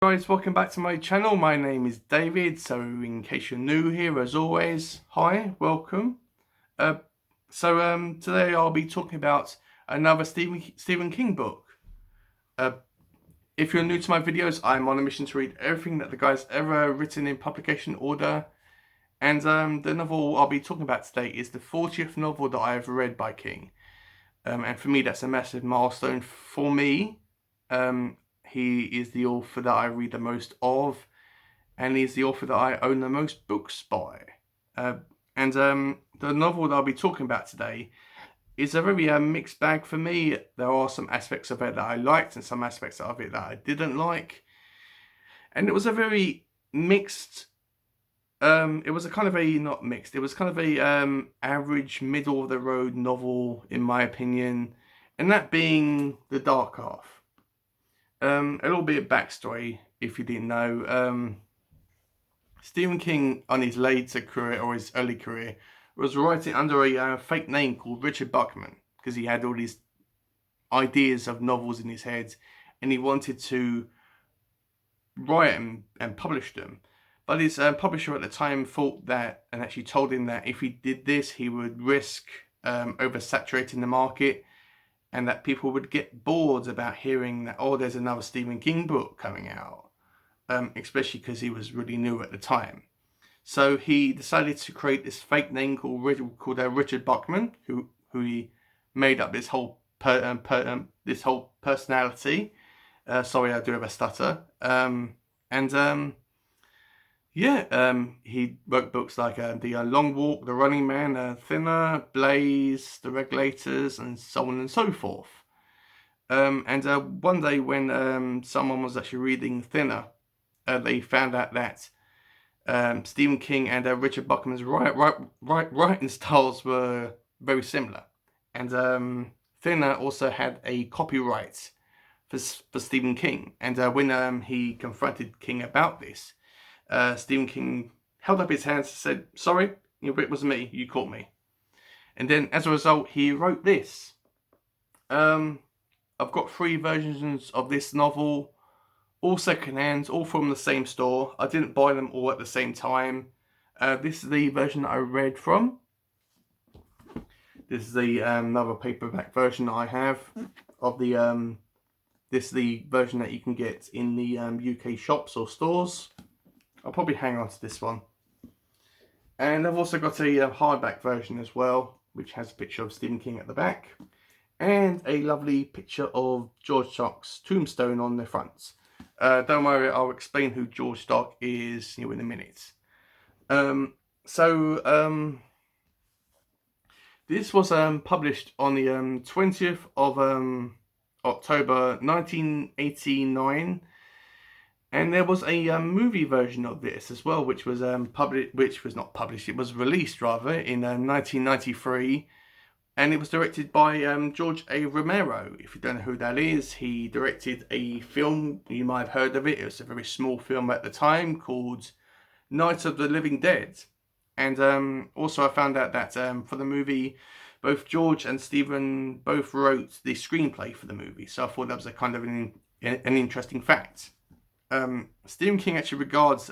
Guys, welcome back to my channel. My name is David, so in case you're new here, as always, hi, welcome. Today I'll be talking about another Stephen King book. If you're new to my videos, I'm on a mission to read everything that the guy's ever written in publication order. And the novel I'll be talking about today is the 40th novel that I've read by King. And for me, that's a massive milestone for me. He is the author that I read the most of, and he's the author that I own the most books by. The novel that I'll be talking about today is a very mixed bag for me. There are some aspects of it that I liked and some aspects of it that I didn't like. And it was a very mixed, it was a kind of a, not mixed, it was kind of a average, middle of the road novel, in my opinion. And that being The Dark Half. A little bit of backstory, if you didn't know. Stephen King, on his later career, or his early career, was writing under a fake name called Richard Buckman, because he had all these ideas of novels in his head, and he wanted to write and publish them. But his publisher at the time thought that, and actually told him that if he did this, he would risk oversaturating the market, and that people would get bored about hearing that, oh, there's another Stephen King book coming out, especially because he was really new at the time. So he decided to create this fake name called Richard Buckman, who he made up this whole personality. Sorry, I do have a stutter. He wrote books like The Long Walk, The Running Man, Thinner, Blaze, The Regulators, and so on and so forth. One day when someone was actually reading Thinner, they found out that Stephen King and Richard Buckman's writing styles were very similar. And Thinner also had a copyright for Stephen King. And when he confronted King about this, Stephen King held up his hands and said, sorry, it was me, you caught me. And then as a result, he wrote this. I've got 3 versions of this novel, all secondhand, all from the same store. I didn't buy them all at the same time. This is the version that I read from. This is the another paperback version I have of the this is the version that you can get in the UK shops or stores. I'll probably hang on to this one. And I've also got a hardback version as well, which has a picture of Stephen King at the back, and a lovely picture of George Stark's tombstone on the front. Don't worry, I'll explain who George Stark is in a minute. This was published on the 20th of October 1989. And there was a movie version of this as well, which was it was released rather in 1993, and it was directed by George A. Romero. If you don't know who that is, he directed a film, you might have heard of it. It was a very small film at the time called Night of the Living Dead. And also I found out that for the movie, both George and Stephen both wrote the screenplay for the movie. So I thought that was a kind of an interesting fact. Stephen King actually regards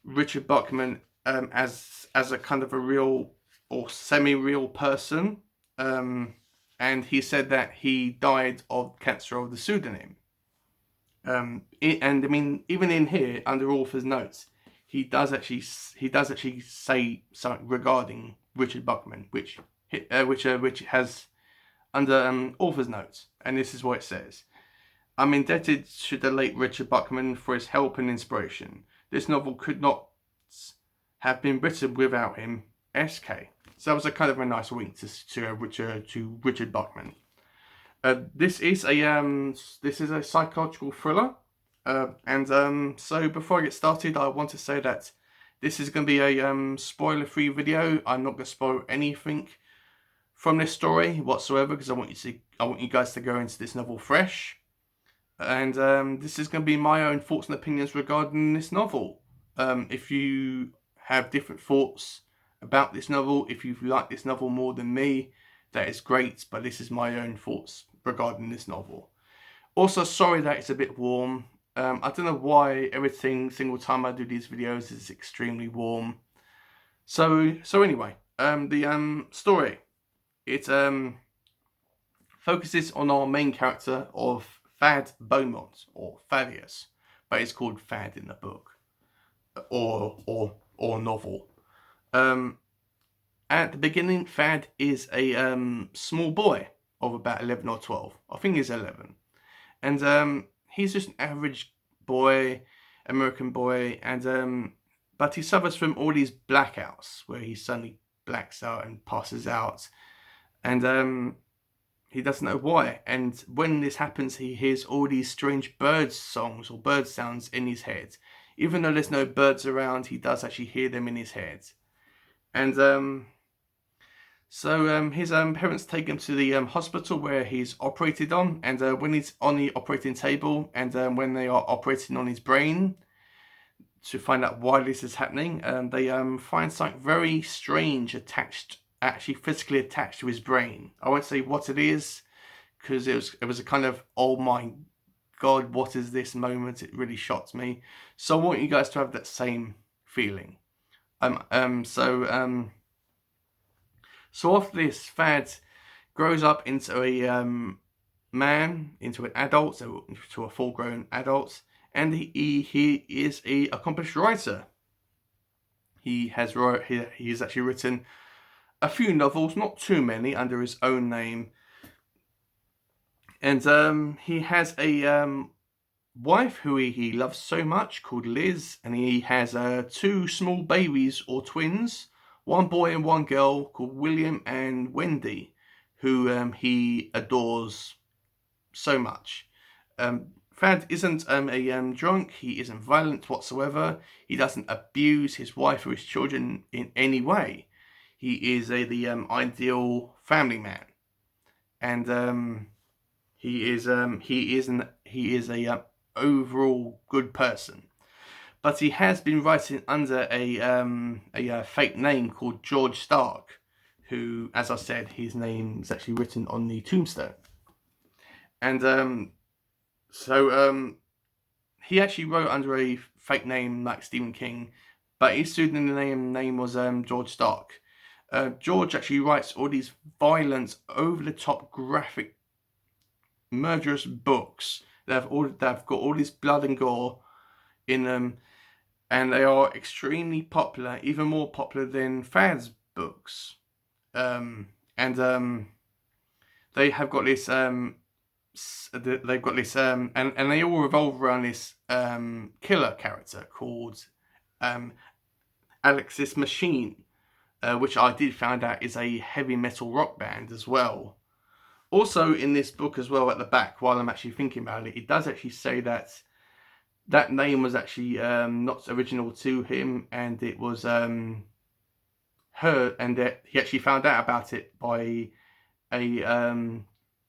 Richard Buckman as a kind of a real or semi-real person, and he said that he died of cancer of the pseudonym. And I mean, even in here under author's notes, he does actually say something regarding Richard Buckman, which has under author's notes, and this is what it says. I'm indebted to the late Richard Buckman for his help and inspiration. This novel could not have been written without him. S.K. So that was a kind of a nice wink to Richard Buckman. This is a psychological thriller, so before I get started, I want to say that this is going to be a spoiler-free video. I'm not going to spoil anything from this story whatsoever, because I want you guys to go into this novel fresh. And this is going to be my own thoughts and opinions regarding this novel. If you have different thoughts about this novel, if you like this novel more than me, that is great, but this is my own thoughts regarding this novel. Also, sorry that it's a bit warm. I don't know why every single time I do these videos it's extremely warm. So anyway, the story, it focuses on our main character of Thad Beaumont, or Thaddeus, but it's called Thad in the book, or novel. At the beginning, Thad is a small boy of about 11 or 12. I think he's 11. And he's just an average boy, American boy, and but he suffers from all these blackouts where he suddenly blacks out and passes out, and he doesn't know why. And when this happens, he hears all these strange bird songs or bird sounds in his head. Even though there's no birds around, he does actually hear them in his head. And so his parents take him to the hospital where he's operated on, and when he's on the operating table, and when they are operating on his brain to find out why this is happening, they find something very strange actually physically attached to his brain. I won't say what it is, because it was a kind of, oh my god, what is this moment? It really shocked me. So I want you guys to have that same feeling. So after this, Thad grows up into a man, into an adult, so to a full-grown adult, and he is a accomplished writer. He's actually written a few novels, not too many, under his own name, and he has a wife who he loves so much, called Liz, and he has 2 small babies or twins. One boy and one girl called William and Wendy, who he adores so much. Thad isn't a drunk. He isn't violent whatsoever. He doesn't abuse his wife or his children in any way. He is the ideal family man, and he is a overall good person. But he has been writing under a fake name called George Stark, who, as I said, his name is actually written on the tombstone. And so he actually wrote under a fake name like Stephen King, but his pseudonym name was George Stark. George actually writes all these violent, over-the-top, graphic, murderous books that have got all this blood and gore in them. And they are extremely popular, even more popular than Thad's books. And they have got this, and they all revolve around this killer character called Alexis Machine, which I did find out is a heavy metal rock band as well. Also in this book as well, at the back, while I'm actually thinking about it, it does actually say that name was actually not original to him, and it was heard, and that he actually found out about it by in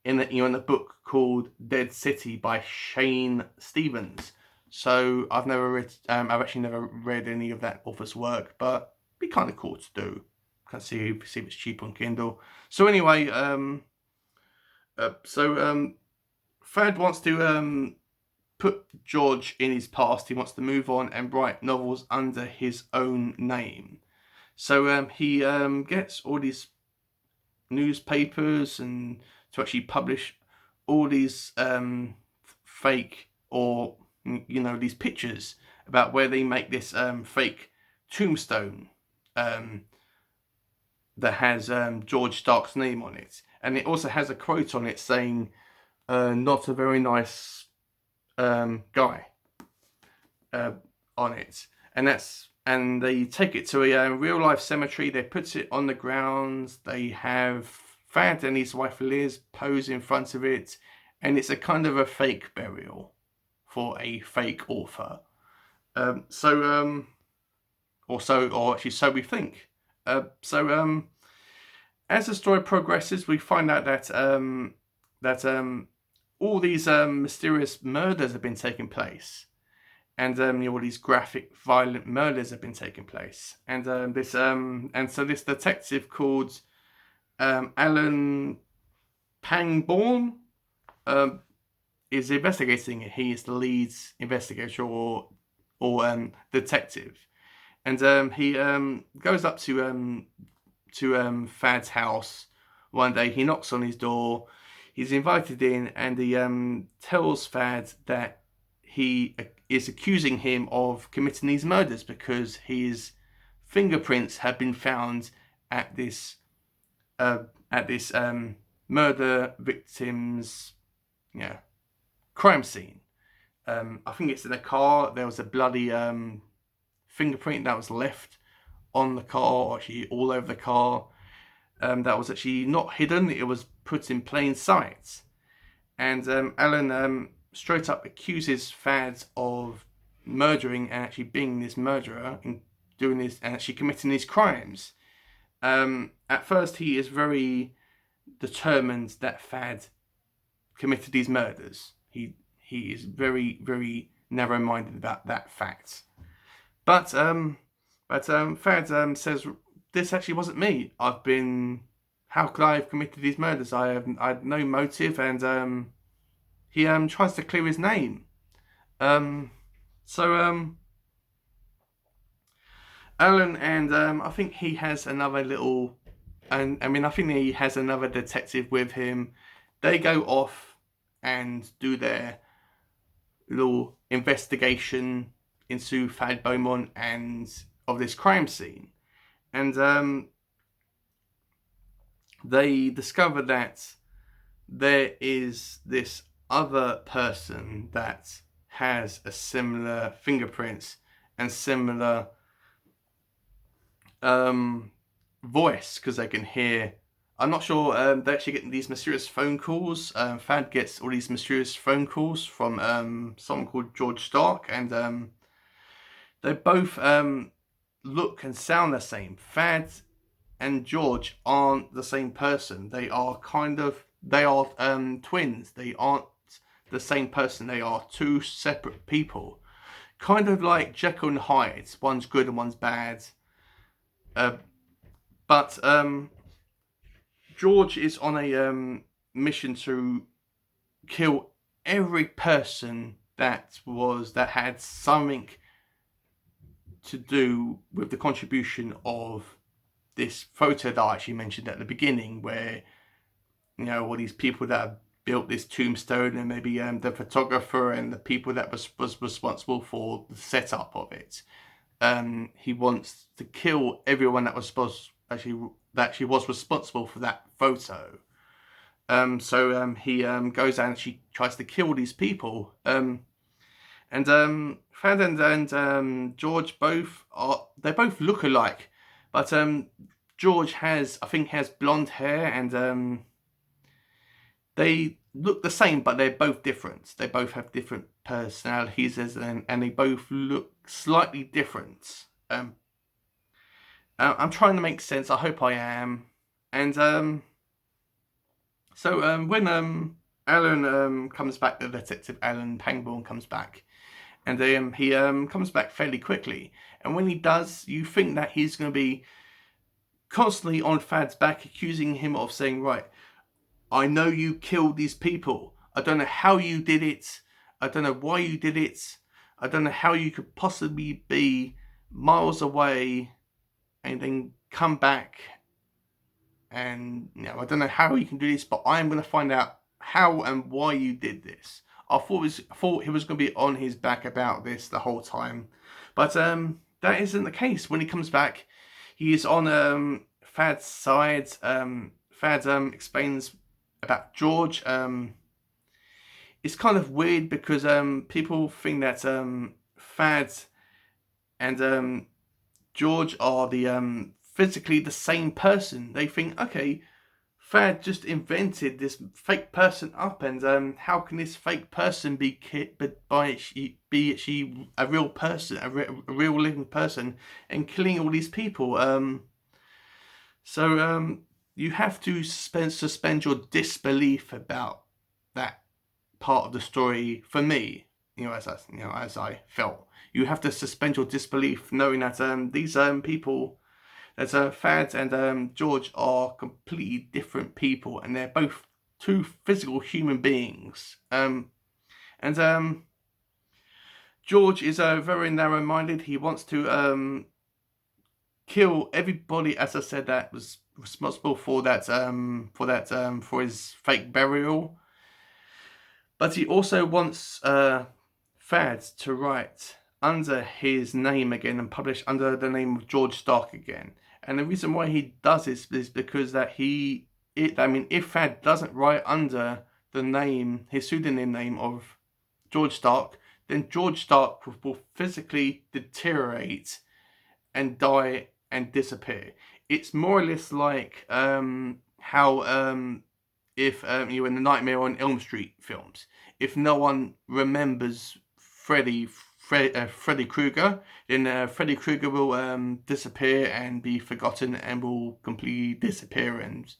the book called Dead City by Shane Stevens. So I've actually never read any of that author's work, but it'd be kind of cool to do. Can see if it's cheap on Kindle. So anyway, Thad wants to put George in his past. He wants to move on and write novels under his own name. So he gets all these newspapers and to actually publish all these fake, or these pictures about where they make this fake tombstone that has George Stark's name on it, and it also has a quote on it saying not a very nice guy on it, and they take it to a real life cemetery. They put it on the grounds. They have Thad and his wife Liz pose in front of it, and it's a kind of a fake burial for a fake author. Or actually so we think. As the story progresses, we find out that all these mysterious murders have been taking place, and all these graphic, violent murders have been taking place, and so this detective called Alan Pangborn, is investigating it. He is the lead investigator or detective, and he goes up to Fad's house one day. He knocks on his door. He's invited in, and he tells Fad that he is accusing him of committing these murders because his fingerprints have been found at this murder victim's crime scene. I think it's in a car. There was a bloody fingerprint that was left on the car, or actually all over the car. That was actually not hidden. It was put in plain sight. And Alan straight up accuses Fad of murdering and actually being this murderer and doing this and actually committing these crimes. At first, he is very determined that Fad committed these murders. He is very, very narrow-minded about that fact. But Fad says, this actually wasn't me. How could I have committed these murders? I had no motive, and he tries to clear his name. Alan and I think he has another little, and I mean I think he has another detective with him. They go off and do their little investigation into Fad Beaumont and of this crime scene, and they discover that there is this other person that has a similar fingerprints and similar voice, because they can hear. I'm not sure. They actually get these mysterious phone calls. Fad gets all these mysterious phone calls from someone called George Stark, and they both look and sound the same. Fad and George aren't the same person. They are twins. They aren't the same person. They are two separate people, kind of like Jekyll and Hyde. One's good and one's bad. But George is on a mission to kill every person that had something to do with the contribution of this photo that I actually mentioned at the beginning, where all these people that have built this tombstone, and maybe the photographer and the people that was responsible for the setup of it. He wants to kill everyone that was actually was responsible for that photo. So he goes out and actually tries to kill these people. And Fad and George both look alike, but George has blonde hair, and they look the same, but they're both different. They both have different personalities, and they both look slightly different. I'm trying to make sense. I hope I am. And so when Alan comes back, the detective Alan Pangborn comes back, and he comes back fairly quickly. And when he does, you think that he's going to be constantly on Fad's back, accusing him of saying, right, I know you killed these people. I don't know how you did it. I don't know why you did it. I don't know how you could possibly be miles away and then come back. And I don't know how you can do this, but I'm going to find out how and why you did this. I thought he was going to be on his back about this the whole time, but that isn't the case. When he comes back, he is on Fad's side. Fad explains about George. It's kind of weird because people think that Fad and George are the physically the same person. They think, okay, Fad just invented this fake person up, and how can this fake person be a real person, a real living person, and killing all these people? So you have to suspend your disbelief about that part of the story. For me, as I felt, you have to suspend your disbelief, knowing that these people, that Fad and George, are completely different people, and they're both two physical human beings. And George is very narrow-minded. He wants to kill everybody, as I said, that was responsible for for his fake burial. But he also wants Thad to write under his name again and publish under the name of George Stark again. And the reason why he does this is because that if Thad doesn't write under the name, his pseudonym name of George Stark, then George Stark will physically deteriorate and die and disappear. It's more or less like how if you were in the Nightmare on Elm Street films, if no one remembers Freddy Krueger, then Freddy Krueger will disappear and be forgotten and will completely disappear, and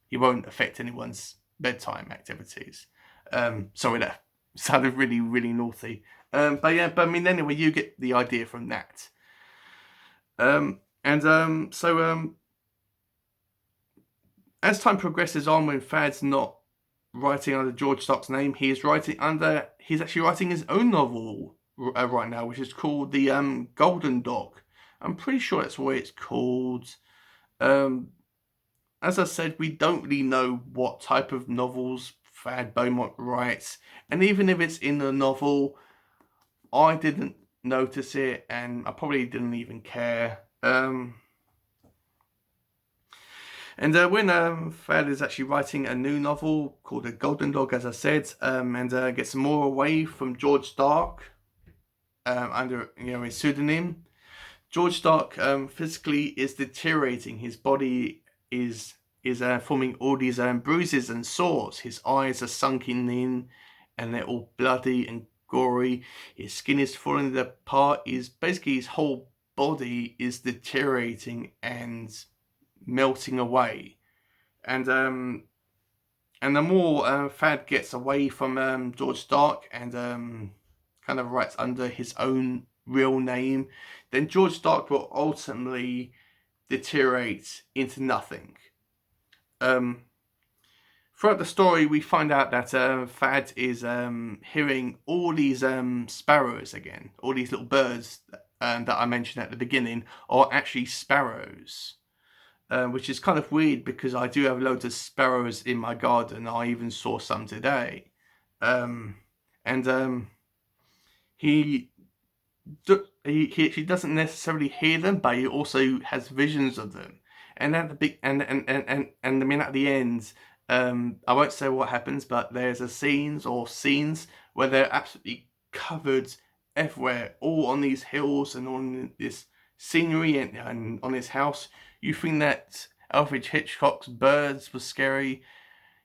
he won't affect anyone's bedtime activities. Sorry, that sounded really, really naughty. But I mean, anyway, you get the idea from that. As time progresses on, when Thad's not writing under George Stark's name, he's actually writing his own novel right now, which is called The Golden Dog. I'm pretty sure that's what it's called. As I said, we don't really know what type of novels Thad Beaumont writes, and even if it's in the novel, I didn't notice it, and I probably didn't even care. When Thad is actually writing a new novel called The Golden Dog, as I said, and gets more away from George Stark under his pseudonym, George Stark physically is deteriorating. His body is forming all these bruises and sores. His eyes are sunken in, and they're all bloody and gory. His skin is falling apart. Basically his whole body is deteriorating and melting away. And the more Thad gets away from George Stark and kind of writes under his own real name, then George Stark will ultimately deteriorate into nothing. Throughout the story, we find out that Thad is hearing all these sparrows again. All these little birds that I mentioned at the beginning are actually sparrows. Which is kind of weird because I do have loads of sparrows in my garden. I even saw some today. He doesn't necessarily hear them, but he also has visions of them. And at the at the end, I won't say what happens, but there's scenes where they're absolutely covered everywhere, all on these hills and on this scenery and on his house. You think that Alfred Hitchcock's Birds was scary.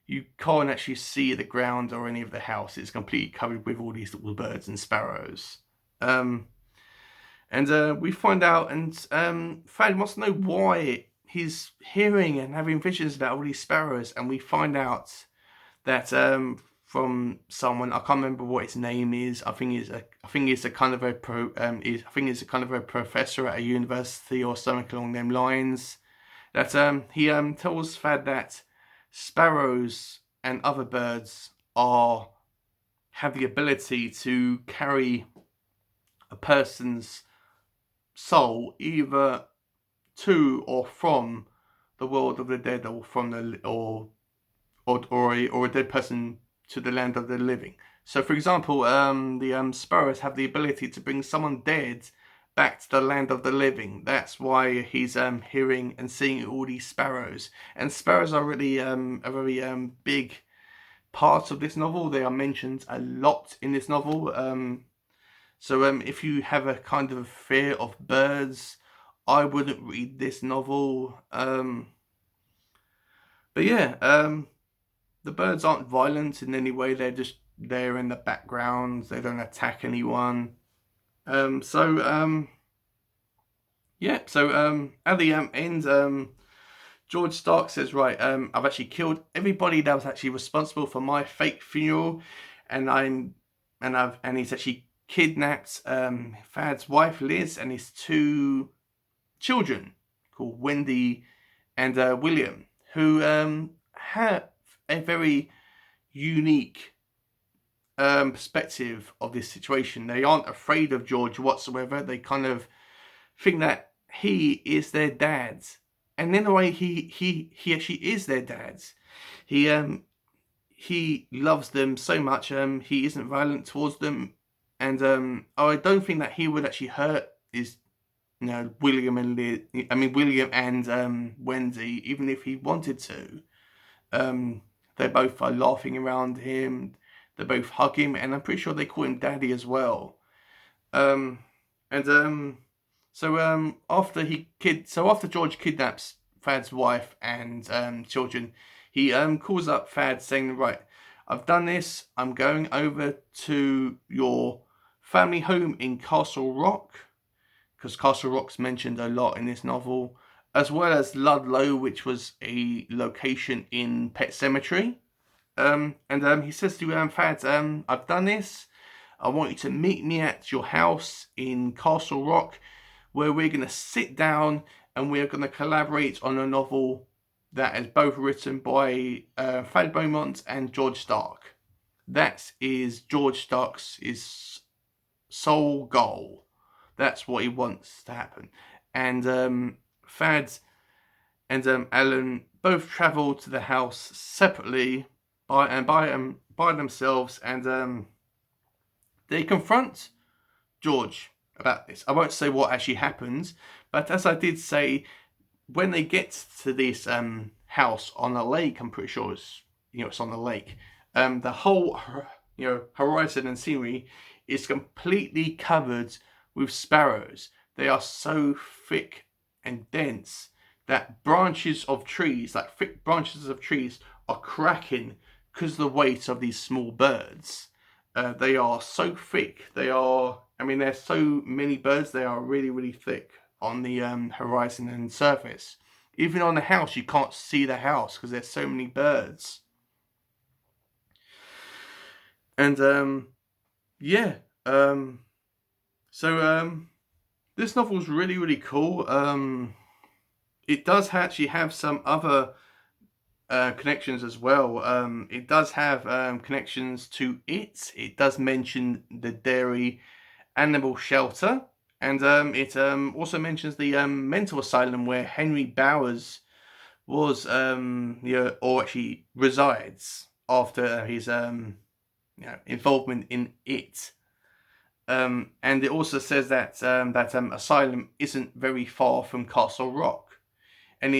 You can't actually see the ground or any of the house. It's completely covered with all these little birds and sparrows. We find out, and Thad wants to know why he's hearing and having visions about all these sparrows, and we find out that from someone, I can't remember what his name is. I think it's a kind of a professor at a university or something along them lines. That he tells Thad that sparrows and other birds have the ability to carry a person's soul either to or from the world of the dead, or from a dead person to the land of the living. So, for example, the sparrows have the ability to bring someone dead back to the land of the living. That's why he's hearing and seeing all these sparrows. And sparrows are really a very big part of this novel. They are mentioned a lot in this novel. So if you have a kind of fear of birds, I wouldn't read this novel. But yeah, the birds aren't violent in any way. They're just there in the background. They don't attack anyone. At the end, George Stark says, right, I've actually killed everybody that was actually responsible for my fake funeral, and he's actually kidnapped Thad's wife Liz and his 2 children called Wendy and William, who have a very unique perspective of this situation. They aren't afraid of George whatsoever. They kind of think that he is their dad, and in a way, he actually is their dad. He loves them so much. He isn't violent towards them, and I don't think that he would actually hurt his, William and William and Wendy, even if he wanted to. They both are laughing around him. They both hug him, and I'm pretty sure they call him Daddy as well. Um, and after George kidnaps Thad's wife and children, he calls up Thad saying, "Right, I've done this. I'm going over to your family home in Castle Rock, because Castle Rock's mentioned a lot in this novel, as well as Ludlow, which was a location in Pet Sematary." And he says to Thad, "I've done this. I want you to meet me at your house in Castle Rock, where we're going to sit down and we're going to collaborate on a novel that is both written by Thad Beaumont and George Stark." That is George Stark's sole goal. That's what he wants to happen. And Thad and Alan both travel to the house separately by themselves, and they confront George about this. I won't say what actually happens, but as I did say, when they get to this house on a lake, I'm pretty sure it's on the lake. The whole horizon and scenery is completely covered with sparrows. They are so thick and dense that branches of trees, like thick branches of trees, are cracking because of the weight of these small birds. They are so thick. There's so many birds. They are really, really thick on the horizon and surface. Even on the house, you can't see the house because there's so many birds. And this novel's really, really cool. It does actually have some other connections as well. It does have connections to it. It does mention the Derry Animal Shelter, and it also mentions the mental asylum where Henry Bowers was, or actually resides after his involvement in it. And it also says that that asylum isn't very far from Castle Rock, and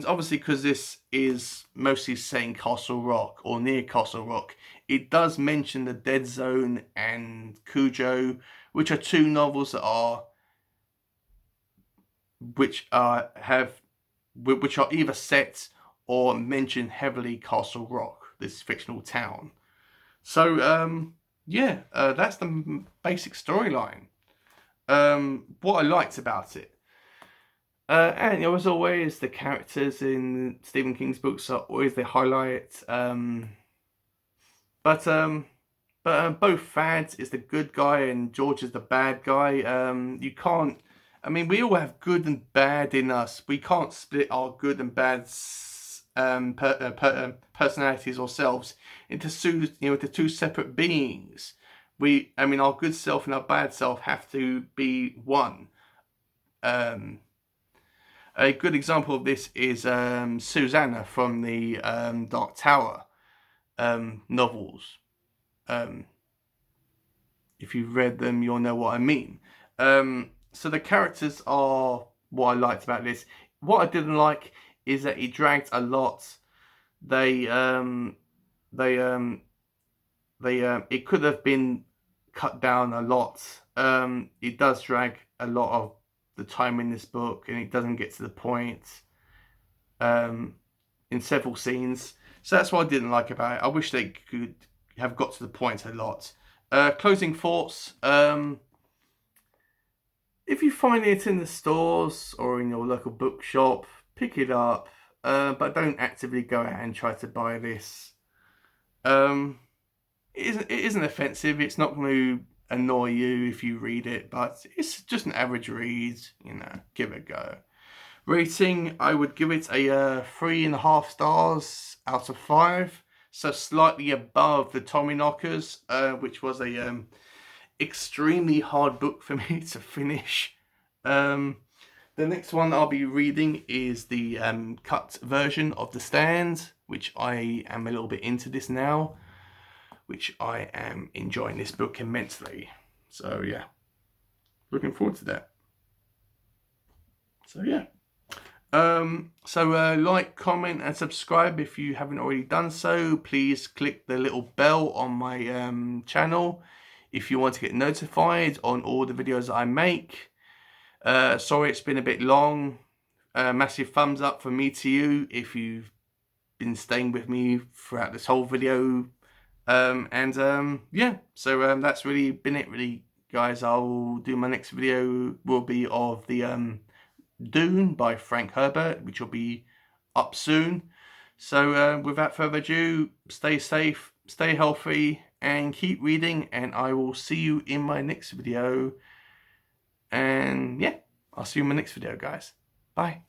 obviously because this is mostly saying Castle Rock or near Castle Rock, it does mention the Dead Zone and Cujo, which are two novels which are either set or mention heavily Castle Rock, this fictional town. So that's the basic storyline. What I liked about it, and as always, the characters in Stephen King's books are always the highlight. But both Thad is the good guy and George is the bad guy. You can't. We all have good and bad in us. We can't split our good and bad personalities or selves into two separate beings. Our good self and our bad self have to be one. A good example of this is Susanna from the Dark Tower novels. If you've read them, you'll know what I mean. So the characters are what I liked about this. What I didn't like is that it dragged a lot. It could have been cut down a lot. It does drag a lot of the time in this book, and it doesn't get to the point in several scenes. So that's what I didn't like about it. I wish they could have got to the point a lot. Closing thoughts. If you find it in the stores or in your local bookshop, pick it up. But don't actively go out and try to buy this. It isn't offensive. It's not going to annoy you if you read it, but it's just an average read. Give it a go. Rating, I would give it a 3.5 stars out of 5. so slightly above the Tommyknockers, which was a extremely hard book for me to finish. The next one I'll be reading is the cut version of The Stand, which I am a little bit into this now, which I am enjoying this book immensely. So yeah, looking forward to that. So yeah. Like, comment and subscribe if you haven't already done so. Please click the little bell on my channel if you want to get notified on all the videos I make. Sorry it's been a bit long. Massive thumbs up from me to you if you've been staying with me throughout this whole video. Yeah, so that's really been it really, guys. I'll do my next video will be of the Dune by Frank Herbert, which will be up soon. So without further ado, stay safe, stay healthy, and keep reading, and I will see you in my next video. And yeah, I'll see you in my next video, guys. Bye.